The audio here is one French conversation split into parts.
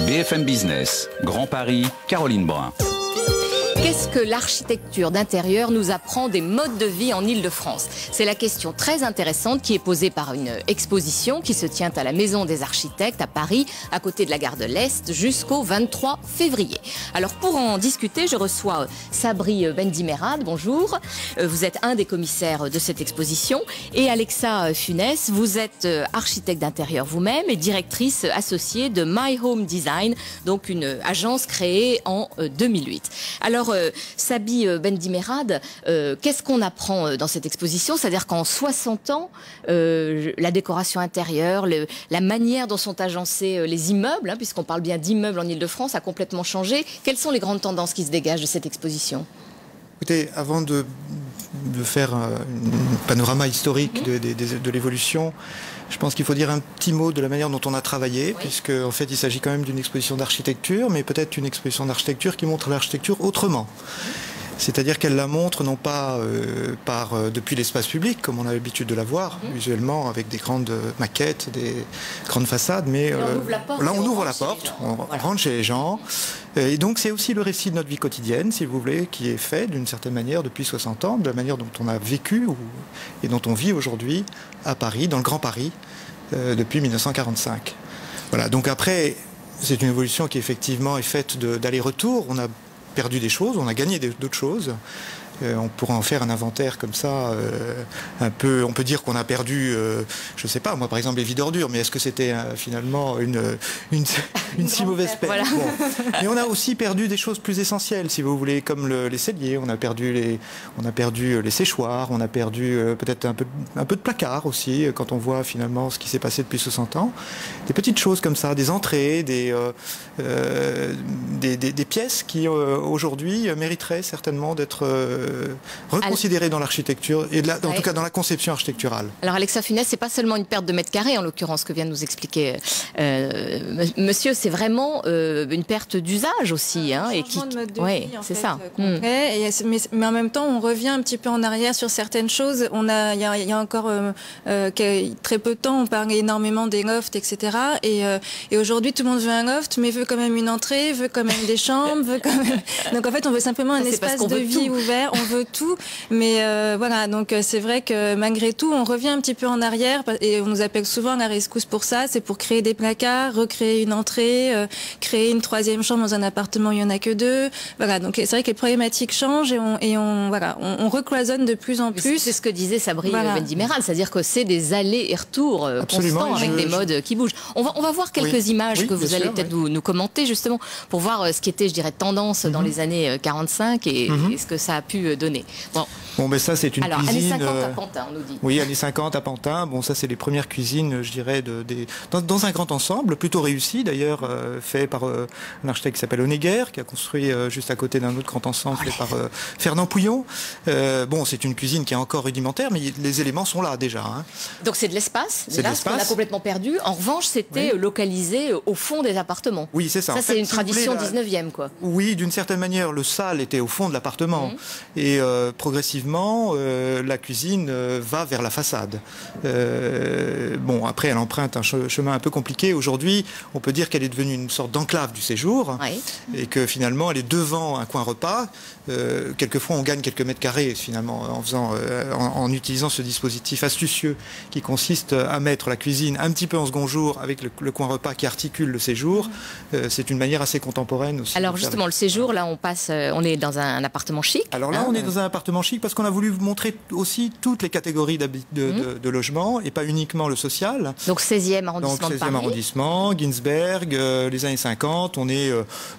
BFM Business, Grand Paris, Caroline Brun. Qu'est-ce que l'architecture d'intérieur nous apprend des modes de vie en Île-de-France? C'est la question très intéressante qui est posée par une exposition qui se tient à la Maison des Architectes à Paris, à côté de la gare de l'Est, jusqu'au 23 février. Alors pour en discuter, je reçois Sabri Bendimerad, bonjour. Vous êtes un des commissaires de cette exposition. Et Alexa Funès, vous êtes architecte d'intérieur vous-même et directrice associée de My Home Design, donc une agence créée en 2008. Alors, Sabri Bendimerad, qu'est-ce qu'on apprend dans cette exposition? C'est-à-dire qu'en 60 ans, la décoration intérieure, la manière dont sont agencés les immeubles, hein, puisqu'on parle bien d'immeubles en Île-de-France, a complètement changé. Quelles sont les grandes tendances qui se dégagent de cette exposition? Écoutez, avant de faire un panorama historique de l'évolution, je pense qu'il faut dire un petit mot de la manière dont on a travaillé, puisque en fait il s'agit quand même d'une exposition d'architecture, mais peut-être une exposition d'architecture qui montre l'architecture autrement. C'est-à-dire qu'elle la montre non pas depuis l'espace public, comme on a l'habitude de la voir, usuellement avec des grandes maquettes, des grandes façades, mais là on ouvre la porte, on rentre chez les gens. Et donc c'est aussi le récit de notre vie quotidienne, si vous voulez, qui est fait d'une certaine manière depuis 60 ans, de la manière dont on a vécu et dont on vit aujourd'hui à Paris, dans le Grand Paris, depuis 1945. Voilà, donc après, c'est une évolution qui effectivement est faite d'aller-retour. On a perdu des choses, on a gagné d'autres choses. On pourra en faire un inventaire comme ça, un peu. On peut dire qu'on a perdu, je sais pas, moi par exemple les vies d'ordures, mais est-ce que c'était finalement une si mauvaise perte? Voilà. Bon. Mais on a aussi perdu des choses plus essentielles, si vous voulez, comme les celliers. On a perdu les séchoirs, on a perdu peut-être un peu de placard aussi, quand on voit finalement ce qui s'est passé depuis 60 ans. Des petites choses comme ça, des entrées, des pièces qui aujourd'hui mériteraient certainement d'être reconsidéré dans l'architecture et en tout cas dans la conception architecturale. Alors Alexa Funès, c'est pas seulement une perte de mètres carrés en l'occurrence que vient de nous expliquer monsieur, c'est vraiment une perte d'usage aussi, hein, et qui c'est ça. Mais en même temps, on revient un petit peu en arrière sur certaines choses. Il y a encore très peu de temps, on parlait énormément des lofts, etc. Et aujourd'hui, tout le monde veut un loft, mais veut quand même une entrée, veut quand même des chambres, veut quand même. Donc en fait, on veut simplement un espace de vie ouvert. On veut tout, mais voilà, donc c'est vrai que malgré tout, on revient un petit peu en arrière et on nous appelle souvent la rescousse pour ça, c'est pour créer des placards, recréer une entrée, créer une troisième chambre dans un appartement où il n'y en a que deux. Voilà, donc c'est vrai que les problématiques changent et on recloisonne de plus en plus. C'est ce que disait Sabri Bendimerad, c'est-à-dire que c'est des allers et retours constants avec des modes qui bougent. On va voir quelques images que vous allez peut-être nous commenter justement pour voir ce qui était, je dirais, tendance dans les années 45 et ce que ça a pu donner. Bon, mais ça, c'est une cuisine... années 50 à Pantin, on nous dit. Oui, années 50 à Pantin. Bon, ça, c'est les premières cuisines, je dirais, dans un grand ensemble, plutôt réussi, d'ailleurs, fait par un architecte qui s'appelle Honegger, qui a construit juste à côté d'un autre grand ensemble fait par Fernand Pouillon. Bon, c'est une cuisine qui est encore rudimentaire, mais les éléments sont là, déjà. Hein. Donc, c'est de l'espace. C'est de l'espace. On a complètement perdu. En revanche, c'était localisé au fond des appartements. Oui, c'est ça. Ça, c'est une tradition 19e, quoi. Oui, d'une certaine manière, le salle était au fond de l'appartement. Et progressivement, la cuisine va vers la façade. Bon, après, elle emprunte un chemin un peu compliqué. Aujourd'hui, on peut dire qu'elle est devenue une sorte d'enclave du séjour et que finalement, elle est devant un coin repas. Quelquefois, on gagne quelques mètres carrés finalement en utilisant ce dispositif astucieux qui consiste à mettre la cuisine un petit peu en second jour avec le coin repas qui articule le séjour. C'est une manière assez contemporaine aussi. Alors justement, le séjour, là, on est dans un appartement chic. Alors là, on est dans un appartement chic parce qu'on a voulu vous montrer aussi toutes les catégories de logement et pas uniquement le social. Donc 16e arrondissement de Paris. 16e arrondissement, Ginsberg, les années 50. On est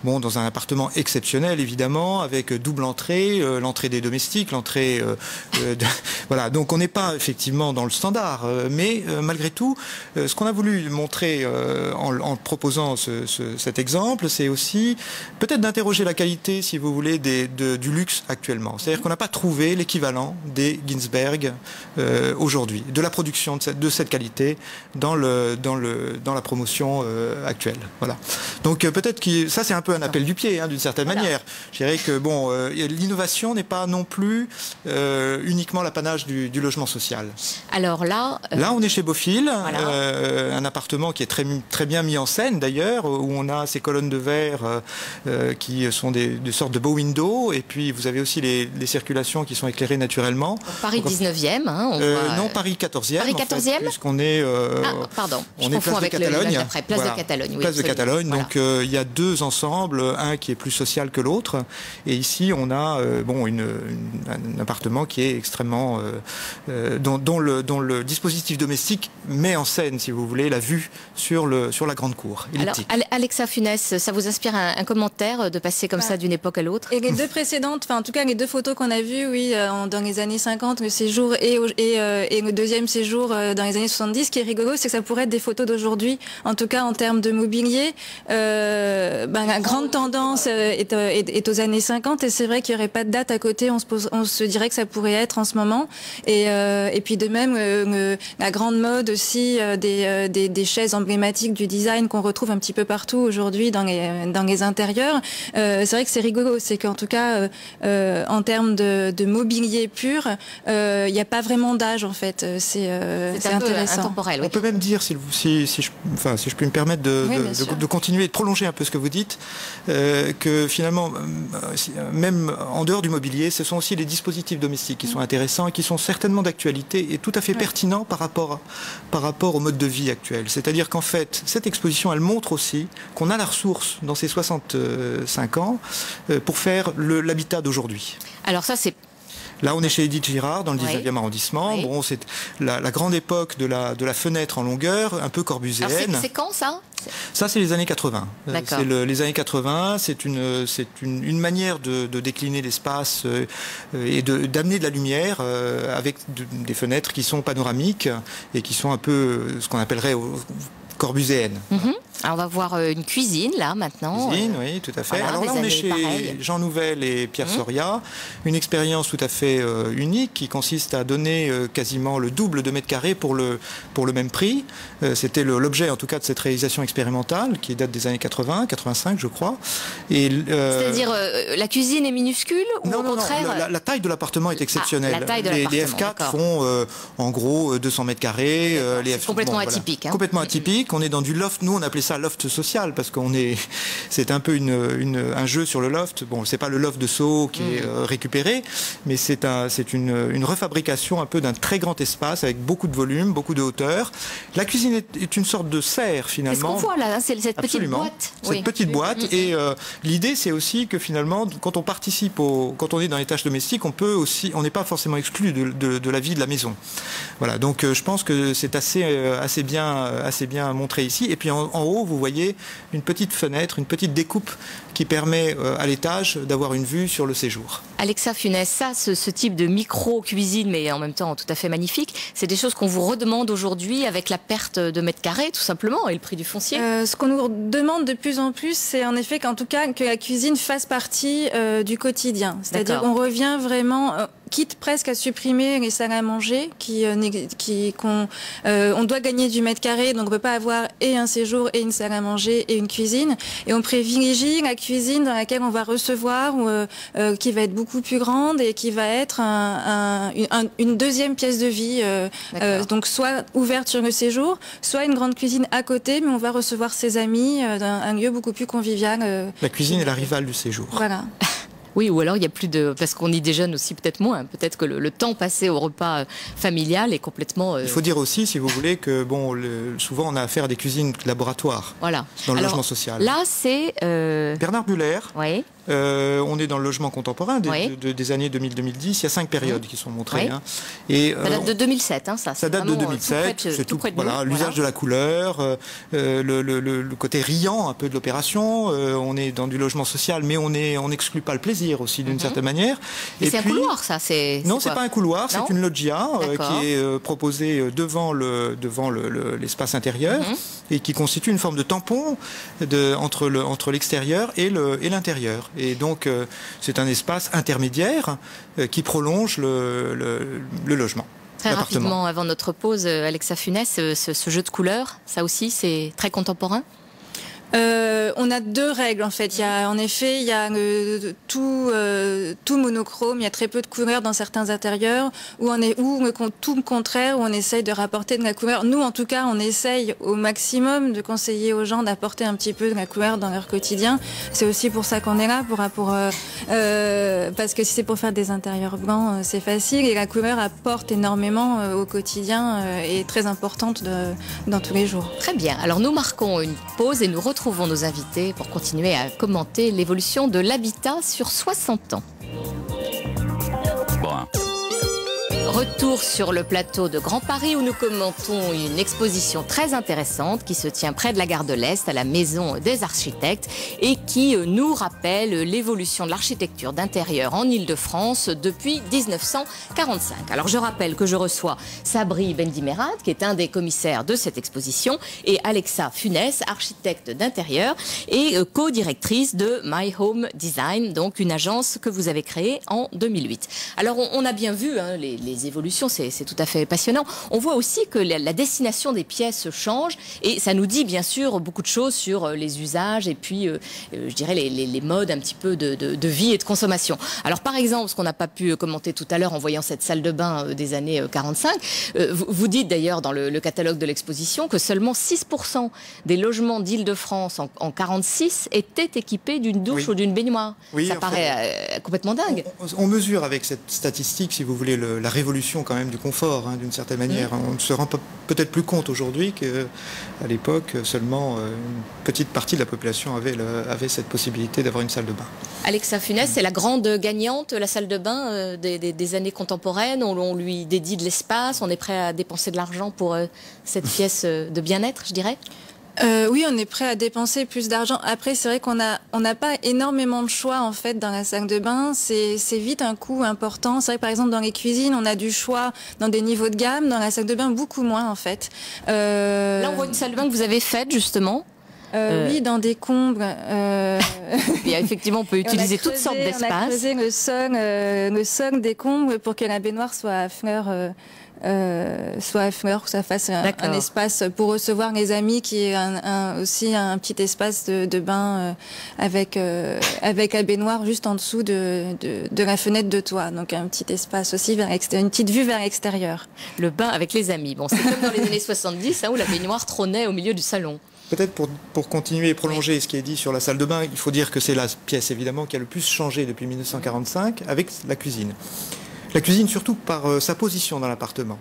dans un appartement exceptionnel, évidemment, avec double entrée, l'entrée des domestiques, l'entrée... voilà, donc on n'est pas effectivement dans le standard. Mais malgré tout, ce qu'on a voulu montrer en proposant cet exemple, c'est aussi peut-être d'interroger la qualité, si vous voulez, du luxe actuellement. C'est-à-dire qu'on n'a pas trouvé l'équivalent des Ginsberg aujourd'hui, de la production de cette qualité dans la promotion actuelle. Voilà. Donc peut-être que ça c'est un peu un appel du pied, d'une certaine manière. Je dirais que l'innovation n'est pas non plus uniquement l'apanage du logement social. Alors là, on est chez Beaufil, un appartement qui est très, très bien mis en scène d'ailleurs, où on a ces colonnes de verre qui sont des sortes de beaux windows, et puis vous avez aussi les circulations qui sont éclairées naturellement. Paris 19e, non, Paris 14e. Paris 14e, puisqu'on est... pardon, on est place de Catalogne. Place de Catalogne, oui. Place de Catalogne, donc il y a deux ensembles, un qui est plus social que l'autre, et ici on a un appartement qui est extrêmement... dont le dispositif domestique met en scène, si vous voulez, la vue sur la grande cour. Alors, Alexa Funès, ça vous inspire un commentaire de passer comme ça d'une époque à l'autre? Et les deux précédentes, en tout cas les deux photos qu'on a vues, dans les années 50, le séjour et le deuxième séjour dans les années 70, ce qui est rigolo, c'est que ça pourrait être des photos d'aujourd'hui, en tout cas en termes de mobilier. La grande tendance est aux années 50, et c'est vrai qu'il n'y aurait pas de date à côté, on se dirait que ça pourrait être en ce moment. Et puis de même, la grande mode aussi des chaises emblématiques du design qu'on retrouve un petit peu partout aujourd'hui dans les intérieurs. C'est vrai que c'est rigolo, c'est qu'en tout cas, en termes de mobilier pur, il n'y a pas vraiment d'âge en fait. C'est intéressant. Intemporel, oui. On peut même dire, si je peux me permettre de continuer et de prolonger un peu ce que vous dites, que finalement, même en dehors du mobilier, ce sont aussi les dispositifs domestiques qui sont intéressants et qui sont certainement d'actualité et tout à fait pertinents par rapport au mode de vie actuel. C'est-à-dire qu'en fait, cette exposition, elle montre aussi qu'on a la ressource dans ces 65 ans pour faire l'habitat d'aujourd'hui. Alors ça, c'est... Là, on est chez Edith Girard, dans le 19e arrondissement. Oui. Bon, c'est la grande époque de la fenêtre en longueur, un peu corbuséenne. Alors c'est quand, ça ? Ça, c'est les années 80. D'accord. Les années 80, c'est une manière de décliner l'espace et d'amener de la lumière avec des fenêtres qui sont panoramiques et qui sont un peu ce qu'on appellerait corbuséennes. Alors on va voir une cuisine là maintenant. Cuisine, oui, tout à fait. Voilà, alors là, on est chez Jean Nouvel et Pierre Soria, une expérience tout à fait unique qui consiste à donner quasiment le double de mètres carrés pour le même prix. C'était l'objet en tout cas de cette réalisation expérimentale qui date des années 80, 85 je crois. C'est-à-dire la cuisine est minuscule ou non, au contraire la taille de l'appartement est exceptionnelle. La taille de les l'appartement, F4 font en gros 200 mètres carrés. Les F... complètement atypique. Complètement atypique. On est dans du loft. Nous on appelait ça loft social parce c'est un peu un jeu sur le loft. Bon, c'est pas le loft de Sceaux qui est récupéré, mais c'est une refabrication un peu d'un très grand espace avec beaucoup de volume, beaucoup de hauteur. La cuisine est une sorte de serre finalement. C'est ce qu'on voit là, c'est cette petite boîte. Cette petite boîte. Et l'idée c'est aussi que finalement, quand on participe quand on est dans les tâches domestiques, on n'est pas forcément exclu de la vie de la maison. Voilà. Donc je pense que c'est assez bien montré ici. Et puis en haut, vous voyez une petite fenêtre, une petite découpe qui permet à l'étage d'avoir une vue sur le séjour. Alexa Funès, ce type de micro-cuisine, mais en même temps tout à fait magnifique, c'est des choses qu'on vous redemande aujourd'hui avec la perte de mètres carrés, tout simplement, et le prix du foncier. Ce qu'on nous demande de plus en plus, c'est en effet qu'en tout cas, que la cuisine fasse partie du quotidien. C'est-à-dire qu'on revient vraiment... quitte presque à supprimer les salles à manger, on doit gagner du mètre carré, donc on ne peut pas avoir et un séjour et une salle à manger et une cuisine. Et on privilégie la cuisine dans laquelle on va recevoir, qui va être beaucoup plus grande et qui va être une deuxième pièce de vie. Donc soit ouverte sur le séjour, soit une grande cuisine à côté, mais on va recevoir ses amis dans un lieu beaucoup plus convivial. La cuisine est la rivale du séjour. Voilà. Oui, ou alors il n'y a plus de... Parce qu'on y déjeune aussi peut-être moins. Peut-être que le temps passé au repas familial est complètement... Il faut dire aussi, si vous voulez, que souvent on a affaire à des cuisines laboratoires dans le logement social. Là, c'est... Bernard Buller. Oui. On est dans le logement contemporain des années 2000-2010. Il y a 5 périodes qui sont montrées. Et, ça date de 2007, ça. Ça date de 2007. C'est tout. L'usage de la couleur, le côté riant un peu de l'opération. On est dans du logement social, mais on n'exclut pas le plaisir aussi d'une certaine manière. Et c'est un couloir, ça. Non, c'est pas un couloir. C'est une loggia qui est proposée devant l'espace intérieur. et qui constitue une forme de tampon entre l'extérieur et l'intérieur. Et donc, c'est un espace intermédiaire qui prolonge le logement. Très rapidement, avant notre pause, Alexa Funès, ce jeu de couleurs, ça aussi, c'est très contemporain? On a deux règles en fait. En effet, il y a tout monochrome. Il y a très peu de couleurs dans certains intérieurs, ou tout le contraire, où on essaye de rapporter de la couleur. Nous, en tout cas, on essaye au maximum de conseiller aux gens d'apporter un petit peu de la couleur dans leur quotidien. C'est aussi pour ça qu'on est là, parce que si c'est pour faire des intérieurs blancs, c'est facile. Et la couleur apporte énormément au quotidien et est très importante dans tous les jours. Très bien. Alors nous marquons une pause et nous retrouvons nos invités pour continuer à commenter l'évolution de l'habitat sur 60 ans. Brun. Retour sur le plateau de Grand Paris où nous commentons une exposition très intéressante qui se tient près de la gare de l'Est à la Maison des Architectes et qui nous rappelle l'évolution de l'architecture d'intérieur en Île-de-France depuis 1945. Alors je rappelle que je reçois Sabri Bendimerad qui est un des commissaires de cette exposition et Alexa Funès, architecte d'intérieur et co-directrice de My Home Design, donc une agence que vous avez créée en 2008. Alors on a bien vu les évolutions, c'est tout à fait passionnant. On voit aussi que la destination des pièces change et ça nous dit bien sûr beaucoup de choses sur les usages et puis je dirais les modes un petit peu de vie et de consommation. Alors par exemple, ce qu'on n'a pas pu commenter tout à l'heure en voyant cette salle de bain des années 45, vous dites d'ailleurs dans le catalogue de l'exposition que seulement 6% des logements d'Île-de-France en 46 étaient équipés d'une douche ou d'une baignoire. Oui, ça paraît complètement dingue. On mesure avec cette statistique, si vous voulez, la révolution quand même du confort, d'une certaine manière. On ne se rend peut-être plus compte aujourd'hui qu'à l'époque, seulement une petite partie de la population avait cette possibilité d'avoir une salle de bain. Alexa Funès, c'est la grande gagnante, la salle de bain des années contemporaines. On lui dédie de l'espace, on est prêt à dépenser de l'argent pour cette pièce de bien-être, je dirais. Oui, on est prêt à dépenser plus d'argent. Après, c'est vrai qu'on n'a pas énormément de choix en fait dans la salle de bain. C'est vite un coût important. C'est vrai que par exemple dans les cuisines, on a du choix dans des niveaux de gamme. Dans la salle de bain, beaucoup moins en fait. Là, on voit une salle de bain que vous avez faite justement. Oui, dans des combles. Et effectivement, on peut utiliser toutes sortes d'espaces. On a creusé le sol des combles pour que la baignoire soit à fleur. Que ça fasse un espace pour recevoir les amis, qui est aussi un petit espace de bain avec la baignoire juste en dessous de la fenêtre de toit. Donc un petit espace aussi vers l'extérieur, une petite vue vers l'extérieur. Le bain avec les amis. Bon, c'est comme dans les années 70 où la baignoire trônait au milieu du salon. Peut-être pour continuer et prolonger ce qui est dit sur la salle de bain, il faut dire que c'est la pièce évidemment qui a le plus changé depuis 1945 avec la cuisine. La cuisine surtout par sa position dans l'appartement.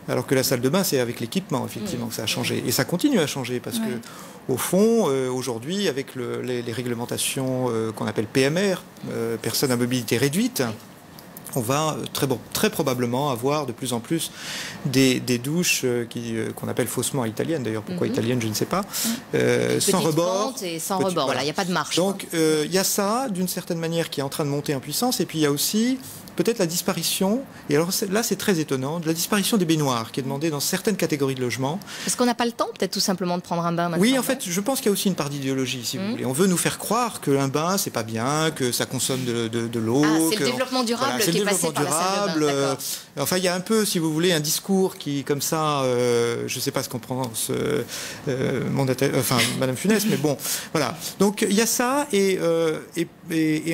Alors que la salle de bain, c'est avec l'équipement effectivement que ça a changé. Et ça continue à changer parce que au fond, aujourd'hui, avec les réglementations qu'on appelle PMR, personnes à mobilité réduite, on va très probablement avoir de plus en plus des douches qu'on appelle faussement italiennes. D'ailleurs, pourquoi italiennes, je ne sais pas. Sans rebord. Et sans rebord, voilà, il n'y a pas de marche. Donc, il y a ça, d'une certaine manière, qui est en train de monter en puissance. Et puis, il y a aussi peut-être la disparition, et alors là c'est très étonnant, de la disparition des baignoires qui est demandée dans certaines catégories de logements. Parce qu'on n'a pas le temps peut-être tout simplement de prendre un bain maintenant. Oui, en fait, je pense qu'il y a aussi une part d'idéologie, si vous voulez. On veut nous faire croire qu'un bain, c'est pas bien, que ça consomme de l'eau. C'est le développement durable qui est passé par la salle de bain. Enfin, il y a un peu, si vous voulez, un discours qui, comme ça, je ne sais pas ce qu'on prononce, Madame Funès, mais bon, voilà. Donc, il y a ça, et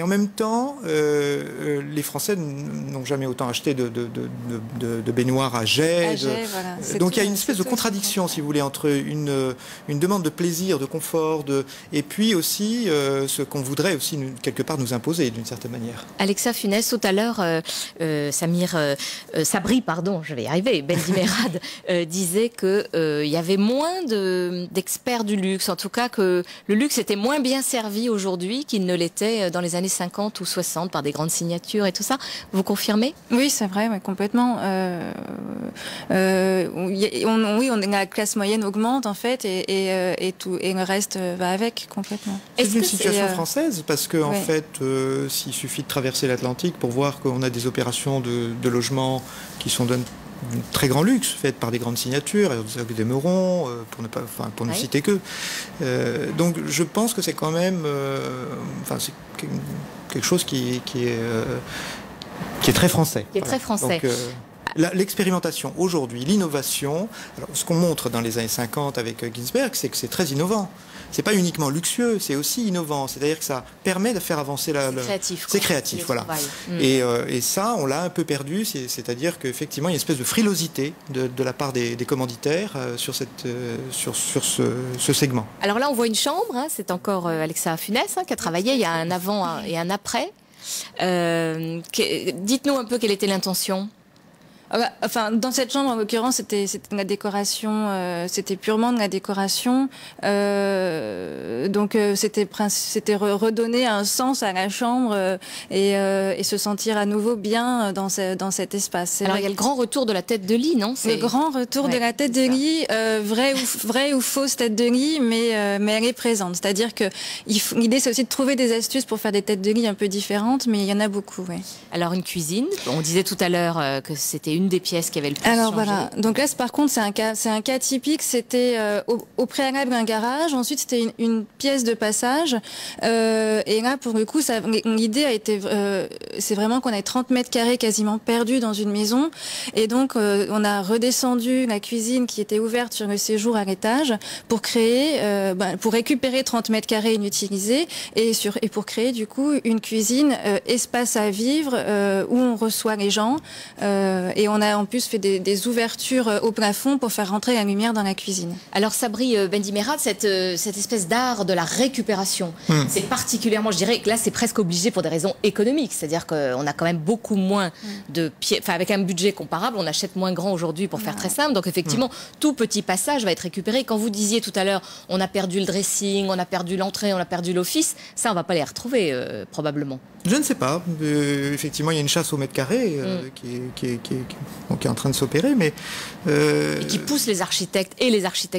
en même temps, les Français n'ont jamais autant acheté de baignoires à jet. Voilà. Donc il y a une espèce de contradiction, si vous voulez, entre une demande de plaisir, de confort, et puis aussi ce qu'on voudrait aussi quelque part nous imposer d'une certaine manière. Alexa Funès, tout à l'heure, Sabri, je vais y arriver, Bendimerad disait qu'il y avait moins d'experts du luxe, en tout cas que le luxe était moins bien servi aujourd'hui qu'il ne l'était dans les années 50 ou 60 par des grandes signatures et tout ça. Vous confirmez? Oui, c'est vrai, complètement. La classe moyenne augmente en fait, et le reste va avec complètement. C'est une situation française parce que en fait, s'il suffit de traverser l'Atlantique pour voir qu'on a des opérations de logement qui sont très grand luxe, faite par des grandes signatures, des Meuron, pour ne citer que. Donc je pense que c'est quand même, c'est quelque chose qui est très français. Qui est très français. Donc, l'expérimentation aujourd'hui, l'innovation, alors ce qu'on montre dans les années 50 avec Ginsberg, c'est que c'est très innovant. C'est pas uniquement luxueux, c'est aussi innovant. C'est-à-dire que ça permet de faire avancer c'est créatif. C'est créatif, voilà. Et ça, on l'a un peu perdu. C'est-à-dire qu'effectivement, il y a une espèce de frilosité de la part des commanditaires sur ce segment. Alors là, on voit une chambre. Hein, c'est encore Alexa Funès qui a travaillé. Il y a un avant et un après. Dites-nous un peu quelle était l'intention. Enfin, dans cette chambre, en l'occurrence, c'était de la décoration, c'était purement de la décoration. Donc, c'était redonner un sens à la chambre et se sentir à nouveau bien dans cet espace. Alors, il y a le grand retour de la tête de lit, non? Le grand retour de la tête de lit, vraie ou fausse tête de lit, mais elle est présente. C'est-à-dire que l'idée, c'est aussi de trouver des astuces pour faire des têtes de lit un peu différentes, mais il y en a beaucoup, oui. Alors, une cuisine. On disait tout à l'heure que c'était une des pièces qui avait le plus changé. Voilà. Donc là, par contre, c'est un cas typique. C'était au préalable un garage. Ensuite, c'était une pièce de passage. Et là, pour le coup, l'idée a été, c'est vraiment qu'on ait 30 mètres carrés quasiment perdus dans une maison. Et donc, on a redescendu la cuisine qui était ouverte sur le séjour à l'étage pour créer, pour récupérer 30 mètres carrés inutilisés et pour créer du coup une cuisine espace à vivre où on reçoit les gens. Et on a en plus fait des ouvertures au plafond pour faire rentrer la lumière dans la cuisine. Alors Sabri Bendimerad, cette espèce d'art de la récupération, c'est particulièrement, je dirais que là c'est presque obligé pour des raisons économiques, c'est-à-dire qu'on a quand même beaucoup moins de pieds, enfin avec un budget comparable, on achète moins grand aujourd'hui pour faire très simple, donc effectivement tout petit passage va être récupéré. Quand vous disiez tout à l'heure, on a perdu le dressing, on a perdu l'entrée, on a perdu l'office, ça on va pas les retrouver probablement. Je ne sais pas. Effectivement, il y a une chasse au mètre carré qui est en train de s'opérer, mais et qui pousse les architectes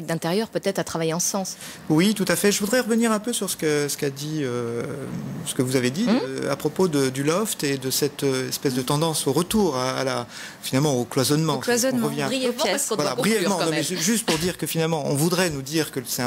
d'intérieur peut-être à travailler en ce sens. Oui, tout à fait. Je voudrais revenir un peu sur ce qu'a dit, ce que vous avez dit à propos du loft et de cette espèce de tendance au retour finalement au cloisonnement. Au cloisonnement. Brièvement, parce qu'on doit brièvement. conclure, Non, mais juste pour dire que finalement, on voudrait nous dire que c'est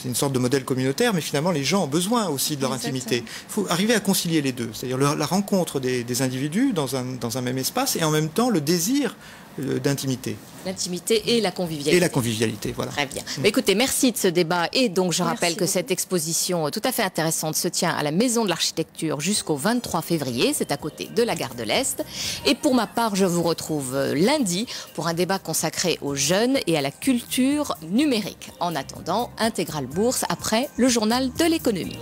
une sorte de modèle communautaire, mais finalement, les gens ont besoin aussi de leur intimité. Il faut arriver à concilier les deux. C'est-à-dire la rencontre des individus dans un même espace et en même temps le désir d'intimité. L'intimité et la convivialité. Et la convivialité, voilà. Très bien. Mais écoutez, merci de ce débat. Et donc, je rappelle que cette exposition tout à fait intéressante se tient à la Maison de l'Architecture jusqu'au 23 février. C'est à côté de la gare de l'Est. Et pour ma part, je vous retrouve lundi pour un débat consacré aux jeunes et à la culture numérique. En attendant, Intégrale Bourse après le journal de l'économie.